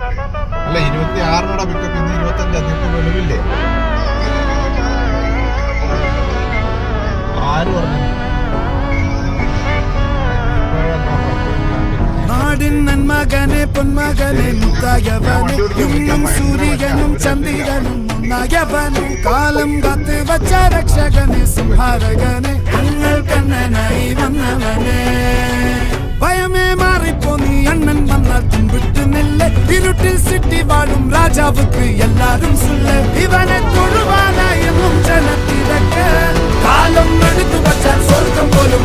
അല്ല 26 പിക്കപ്പ് ഇന്ന് 25 അതിപ്പോ വെളിവില്ലേ? ആര് പറഞ്ഞു? നാടിൻ നന്മകനെ പൊന്മകനെ മുത്തായവനെ ഇന്നും സൂര്യനും ചന്ദ്രനും ഒന്നായവനെ കാലം കാത്ത് വച്ച രക്ഷകനെ സംഹാരകനെ ഞങ്ങൾ കണ്ണനായി വന്നവനെ ഭയമേ മാറിപ്പോ നീ അണ്ണൻ വന്നാൽ തുമ്പിട്ട് നെല്ല് ഇരുട്ടിൽ സിറ്റി വാഴും രാജാവുക്ക് എല്ലാരും സുല്ല് ഇവനെ തൊഴുവാനായെന്നും ജനത്തിരക്ക് കാലം എടുത്തു വച്ചാൽ സ്വർഗം പോലും